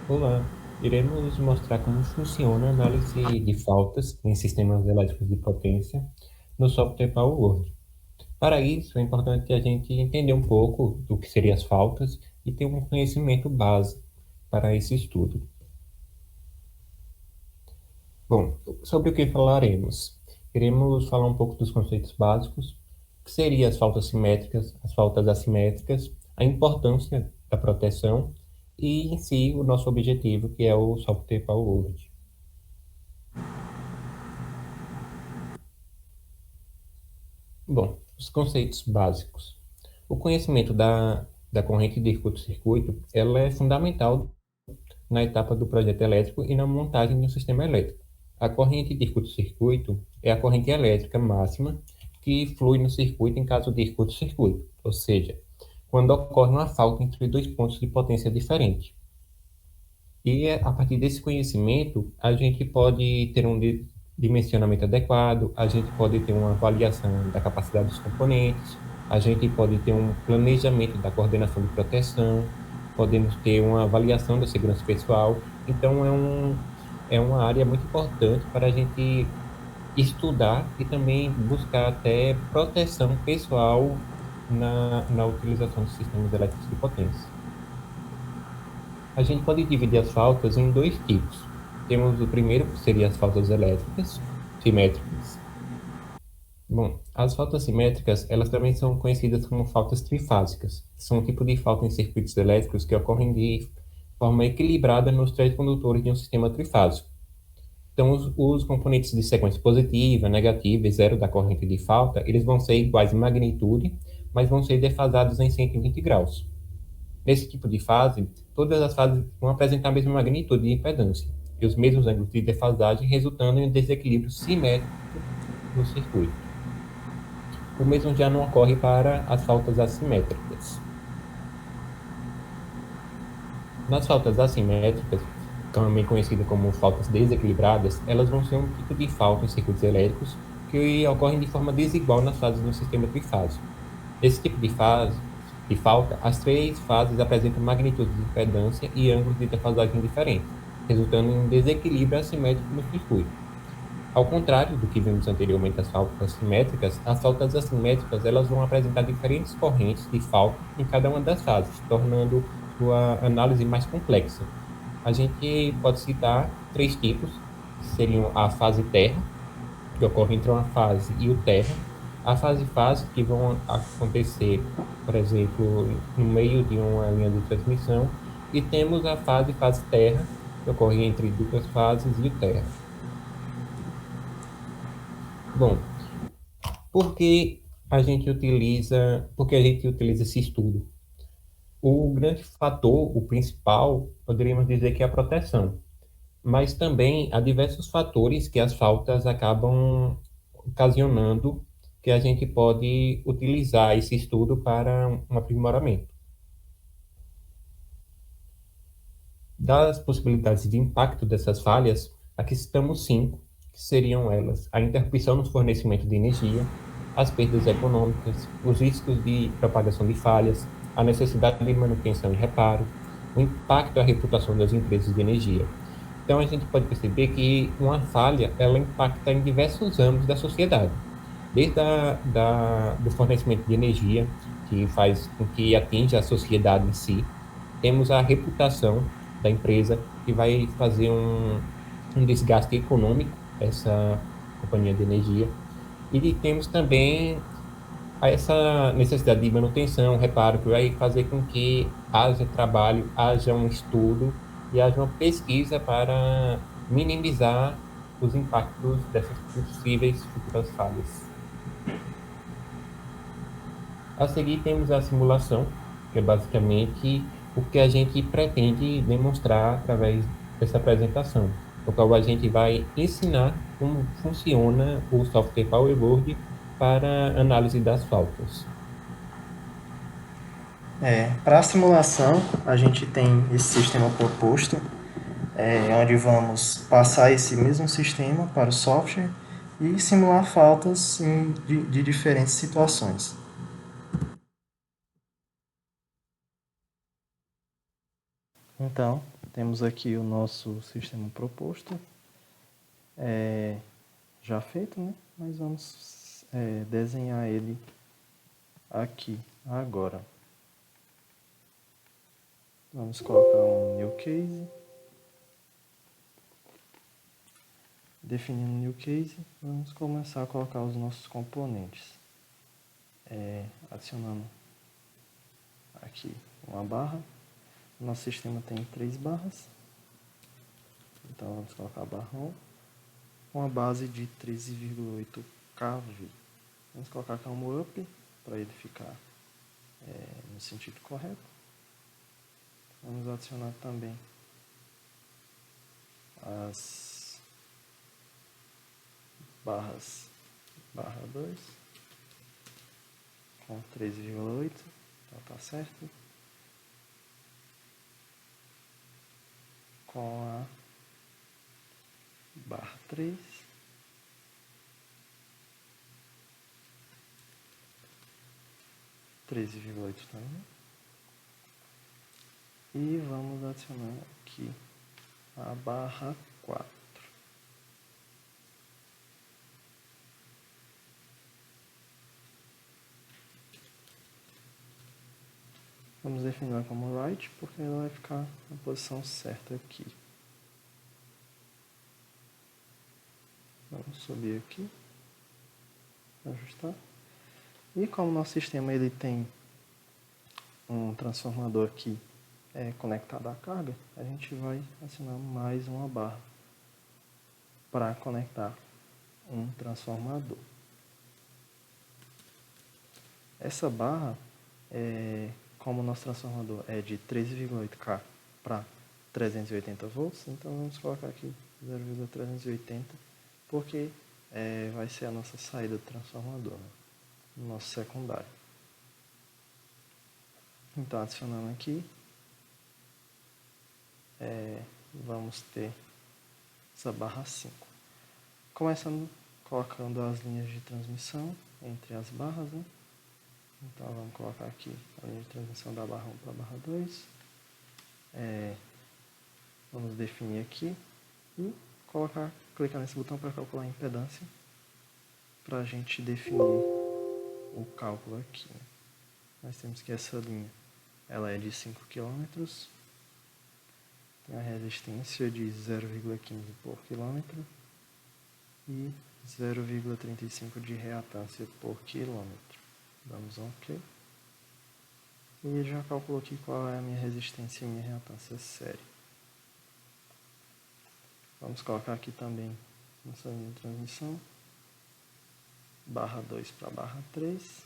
Olá, iremos mostrar como funciona a análise de faltas em sistemas elétricos de potência no software PowerWord. Para isso, é importante a gente entender um pouco do que seriam as faltas e ter um conhecimento base para esse estudo. Bom, sobre o que falaremos? Iremos falar um pouco dos conceitos básicos, o que seriam as faltas simétricas, as faltas assimétricas, a importância da proteção e, em si, o nosso objetivo, que é o software PowerWord. Bom, os conceitos básicos. O conhecimento da corrente de curto-circuito, ela é fundamental na etapa do projeto elétrico e na montagem de um sistema elétrico. A corrente de curto-circuito é a corrente elétrica máxima que flui no circuito em caso de curto-circuito, ou seja, quando ocorre uma falta entre dois pontos de potência diferentes. E a partir desse conhecimento, a gente pode ter um dimensionamento adequado, a gente pode ter uma avaliação da capacidade dos componentes, a gente pode ter um planejamento da coordenação de proteção, podemos ter uma avaliação da segurança pessoal. Então, é uma área muito importante para a gente estudar e também buscar até proteção pessoal na utilização de sistemas elétricos de potência. A gente pode dividir as faltas em dois tipos. Temos o primeiro, que seria as faltas elétricas, simétricas. Bom, as faltas simétricas, elas também são conhecidas como faltas trifásicas. São um tipo de falta em circuitos elétricos que ocorrem de forma equilibrada nos três condutores de um sistema trifásico. Então, os componentes de sequência positiva, negativa e zero da corrente de falta, eles vão ser iguais em magnitude, mas vão ser defasados em 120 graus. Nesse tipo de fase, todas as fases vão apresentar a mesma magnitude de impedância e os mesmos ângulos de defasagem, resultando em um desequilíbrio simétrico no circuito. O mesmo já não ocorre para as faltas assimétricas. Nas faltas assimétricas, também conhecidas como faltas desequilibradas, elas vão ser um tipo de falta em circuitos elétricos que ocorrem de forma desigual nas fases do sistema trifásico. Nesse tipo de falta, as três fases apresentam magnitudes de impedância e ângulos de defasagem diferentes, resultando em um desequilíbrio assimétrico no circuito. Ao contrário do que vimos anteriormente as faltas simétricas, as faltas assimétricas elas vão apresentar diferentes correntes de falta em cada uma das fases, tornando sua análise mais complexa. A gente pode citar três tipos, que seriam a fase terra, que ocorre entre uma fase e o terra, a fase-fase, que vão acontecer, por exemplo, no meio de uma linha de transmissão, e temos a fase terra, que ocorre entre duas fases e o terra. Bom, por que a gente utiliza esse estudo? O grande fator, o principal, poderíamos dizer que é a proteção, mas também há diversos fatores que as faltas acabam ocasionando que a gente pode utilizar esse estudo para um aprimoramento. Das possibilidades de impacto dessas falhas, aqui citamos cinco, que seriam elas: a interrupção no fornecimento de energia, as perdas econômicas, os riscos de propagação de falhas, a necessidade de manutenção e reparo, o impacto à reputação das empresas de energia. Então, a gente pode perceber que uma falha, ela impacta em diversos âmbitos da sociedade, desde do fornecimento de energia, que faz com que atinja a sociedade em si, temos a reputação da empresa, que vai fazer um desgaste econômico, essa companhia de energia, e temos também essa necessidade de manutenção, reparo, que vai fazer com que haja trabalho, haja um estudo e haja uma pesquisa para minimizar os impactos dessas possíveis futuras falhas. A seguir, temos a simulação, que é basicamente o que a gente pretende demonstrar através dessa apresentação, no qual a gente vai ensinar como funciona o software PowerBoard para análise das faltas. Para a simulação, a gente tem esse sistema proposto, onde vamos passar esse mesmo sistema para o software e simular faltas de diferentes situações. Então, temos aqui o nosso sistema proposto, já feito, né? Mas vamos desenhar ele aqui agora. Vamos colocar um new case. Definindo new case, vamos começar a colocar os nossos componentes. Adicionando aqui uma barra. Nosso sistema tem 3 barras. Então vamos colocar a barra 1. Uma base de 13,8 kV. Vamos colocar aqui um up para ele ficar no sentido correto. Vamos adicionar também as barra 2 com 13,8, então tá certo. Com a barra 3, (13,8) também. E vamos adicionar aqui a barra 4. Vamos definir como right, porque ela vai ficar na posição certa aqui. Vamos subir aqui, ajustar. E como nosso sistema ele tem um transformador aqui conectado à carga, a gente vai acionar mais uma barra para conectar um transformador. Essa barra, como o nosso transformador é de 13,8K para 380 volts, então vamos colocar aqui 0,380, porque vai ser a nossa saída do transformador, né? No nosso secundário. Então, adicionando aqui, vamos ter essa barra 5. Começando colocando as linhas de transmissão entre as barras, né? Então vamos colocar aqui a linha de transmissão da barra 1 para a barra 2. Vamos definir aqui e clicar nesse botão para calcular a impedância, para a gente definir o cálculo aqui, né? Nós temos que essa linha ela é de 5 km, tem a resistência de 0,15 por quilômetro e 0,35 de reatância por quilômetro. Damos um OK. E ele já calculou aqui qual é a minha resistência e minha reatância série. Vamos colocar aqui também nossa linha de transmissão, barra 2 para barra 3.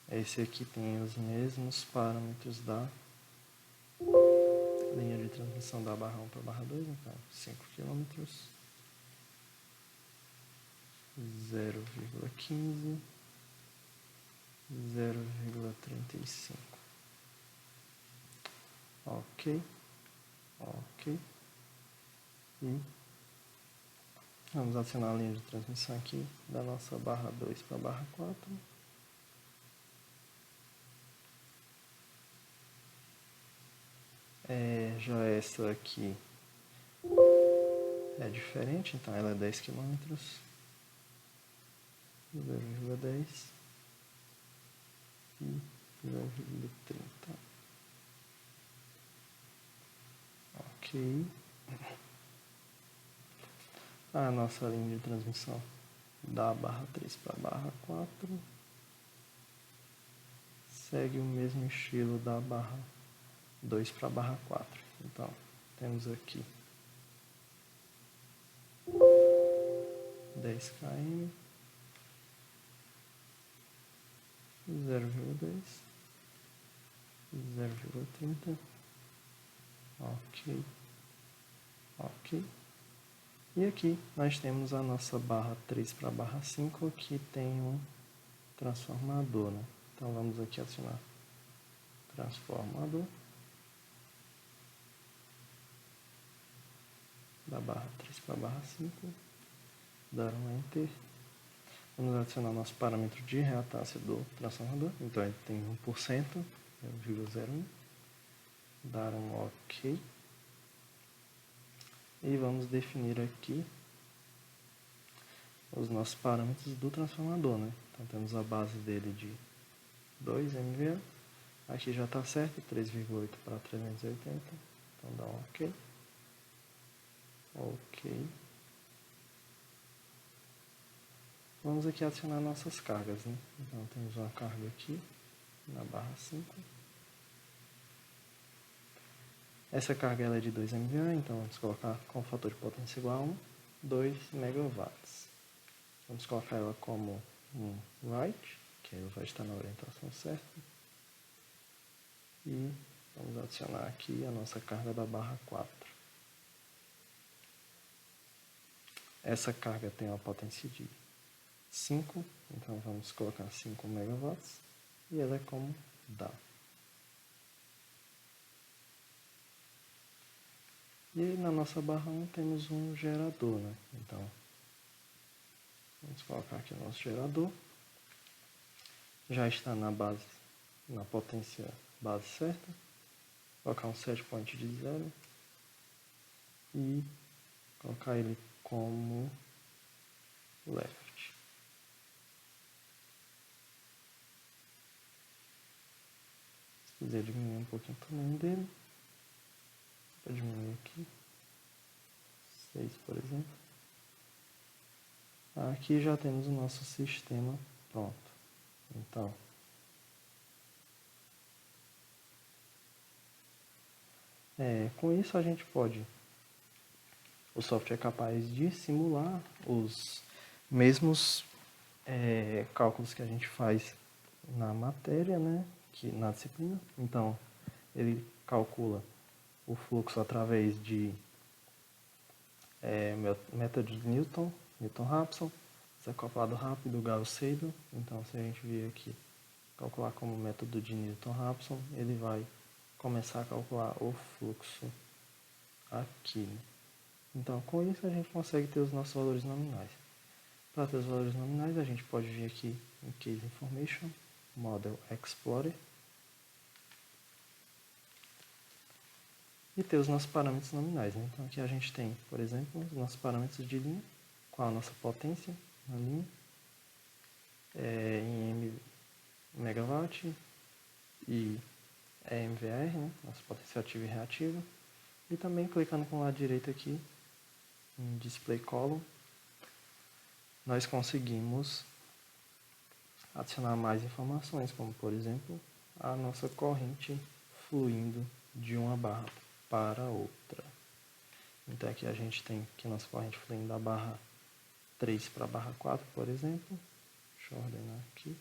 Esse aqui tem os mesmos parâmetros da linha de transmissão da barra 1 para a barra 2, então 5 km, 0,15, 0,35. OK. E vamos adicionar a linha de transmissão aqui da nossa barra 2 para a barra 4. Já essa aqui é diferente, então ela é 10 km, 0,10 e 0,30. OK. A nossa linha de transmissão da barra 3 para a barra 4 segue o mesmo estilo da barra 2 para a barra 4. Então, temos aqui 10 km, 0,10, 0,30. OK. E aqui nós temos a nossa barra 3 para a barra 5, que tem um transformador, né? Então vamos aqui adicionar transformador da barra 3 para a barra 5, dar um Enter. Vamos adicionar nosso parâmetro de reatância do transformador, então ele tem 1%, 0,01. dar um OK. E vamos definir aqui os nossos parâmetros do transformador, né? Então temos a base dele de 2 MVA. Aqui já está certo, 3,8 para 380. Então dá um OK. OK. Vamos aqui adicionar nossas cargas, né? Então temos uma carga aqui na barra 5. Essa carga ela é de 2 MVA, então vamos colocar com o fator de potência igual a 1, 2 megawatts. Vamos colocar ela como um right, que ele vai estar na orientação certa. E vamos adicionar aqui a nossa carga da barra 4. Essa carga tem uma potência de 5, então vamos colocar 5 megawatts e ela é como dá. E na nossa barra 1 temos um gerador, né? Então vamos colocar aqui o nosso gerador. Já está na base, na potência base certa. Colocar um set point de 0 e colocar ele como left. Se quiser diminuir um pouquinho o tamanho dele, vou diminuir aqui, 6 por exemplo. Aqui já temos o nosso sistema pronto. Então, com isso a gente pode, o software é capaz de simular os mesmos cálculos que a gente faz na matéria, né, na disciplina. Então, ele calcula o fluxo através de método de Newton, Newton-Raphson, desacoplado rápido, Gauss-Seidel. Então, se a gente vir aqui calcular como método de Newton-Raphson, ele vai começar a calcular o fluxo aqui, né? Então, com isso a gente consegue ter os nossos valores nominais. Para ter os valores nominais, a gente pode vir aqui em Case Information, Model Explorer, e ter os nossos parâmetros nominais, né? Então aqui a gente tem, por exemplo, os nossos parâmetros de linha, qual a nossa potência na linha, em megawatt e MVR, né? Nossa potência ativa e reativa. E também clicando com o lado direito aqui, em Display Column, nós conseguimos adicionar mais informações, como por exemplo, a nossa corrente fluindo de uma barra para outra. Então aqui a gente tem que nossa corrente fluindo da barra 3 para a barra 4, por exemplo. Deixa eu ordenar aqui.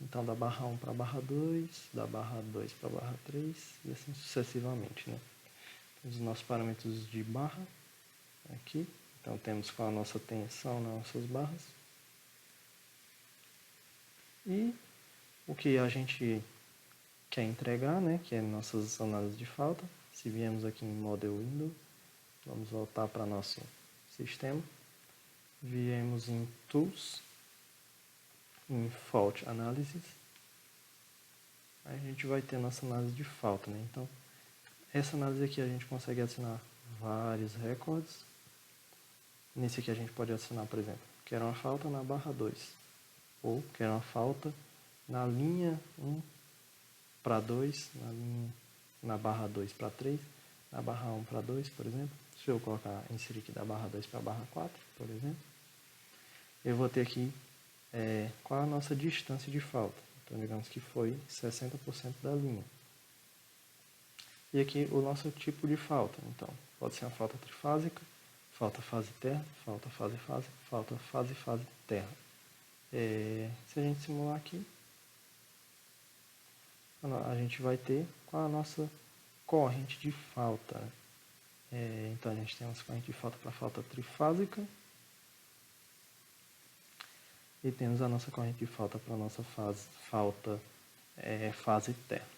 Então da barra 1 para a barra 2, da barra 2 para a barra 3 e assim sucessivamente, né? Temos os nossos parâmetros de barra aqui. Então temos qual a nossa tensão nas nossas barras. E o que a gente quer entregar, né, que é nossas análises de falta. Se viemos aqui em Model Window, vamos voltar para nosso sistema. Viemos em Tools, em Fault Analysis. Aí a gente vai ter nossa análise de falta, né? Então, essa análise aqui a gente consegue adicionar vários recordes. Nesse aqui a gente pode adicionar, por exemplo, quero uma falta na barra 2, ou quero uma falta na linha 1 para 2, na barra 2 para 3, na barra 1 para 2, por exemplo. Se eu inserir aqui da barra 2 para a barra 4, por exemplo, eu vou ter aqui qual a nossa distância de falta. Então, digamos que foi 60% da linha. E aqui o nosso tipo de falta. Então, pode ser uma falta trifásica, falta fase-terra, falta fase-fase, falta fase-fase-terra. Se a gente simular aqui, a gente vai ter qual a nossa corrente de falta. Então a gente tem uma corrente de falta para falta trifásica e temos a nossa corrente de falta para a nossa falta fase-terra.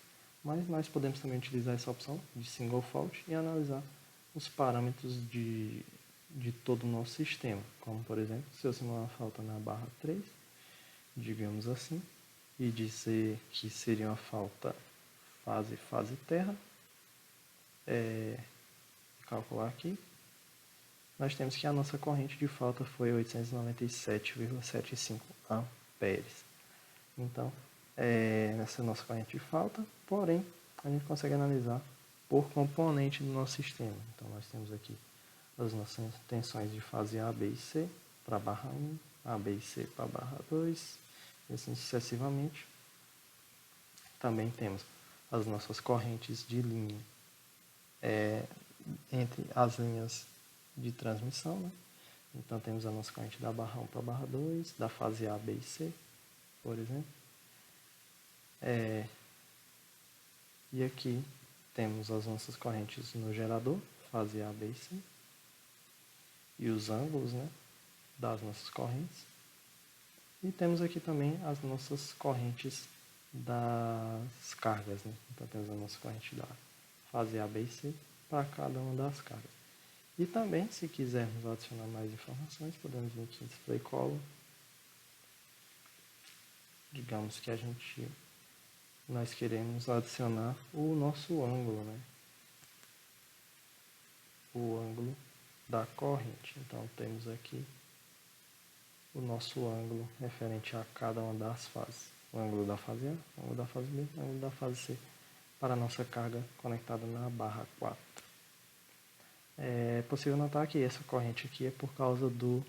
Mas nós podemos também utilizar essa opção de single fault e analisar os parâmetros de todo o nosso sistema. Como por exemplo, se eu simular uma falta na barra 3, digamos assim, e dizer que seria uma falta fase-terra, calcular aqui, nós temos que a nossa corrente de falta foi 897,75 amperes. Então, essa é a nossa corrente de falta, porém, a gente consegue analisar por componente do nosso sistema. Então, nós temos aqui as nossas tensões de fase A, B e C para a barra 1, A, B e C para a barra 2, e assim sucessivamente. Também temos as nossas correntes de linha entre as linhas de transmissão, né? Então temos a nossa corrente da barra 1 para a barra 2, da fase A, B e C, por exemplo. E aqui temos as nossas correntes no gerador, fase A, B e C, e os ângulos, né, das nossas correntes. E temos aqui também as nossas correntes das cargas, né? Então temos a nossa corrente da fase A, B e C para cada uma das cargas. E também, se quisermos adicionar mais informações, podemos vir aqui em Display Column. Digamos que nós queremos adicionar o nosso ângulo, né? O ângulo da corrente. Então temos aqui o nosso ângulo referente a cada uma das fases. O ângulo da fase A, o ângulo da fase B, o ângulo da fase C, para a nossa carga conectada na barra 4. É possível notar que essa corrente aqui é por causa do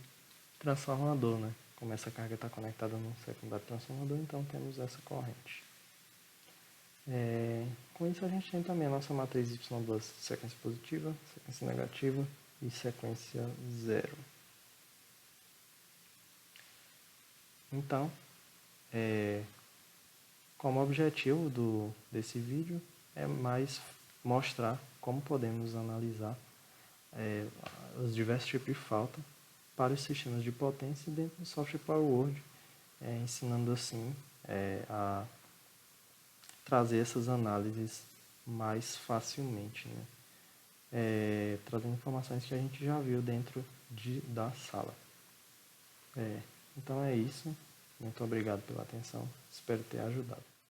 transformador, né? Como essa carga está conectada no secundário transformador, então temos essa corrente. Com isso a gente tem também a nossa matriz Y2, sequência positiva, sequência negativa e sequência zero. Então, como objetivo desse vídeo é mais mostrar como podemos analisar os diversos tipos de falta para os sistemas de potência dentro do software PowerWord, ensinando assim a trazer essas análises mais facilmente, né? Trazendo informações que a gente já viu dentro da sala. Então é isso. Muito obrigado pela atenção. Espero ter ajudado.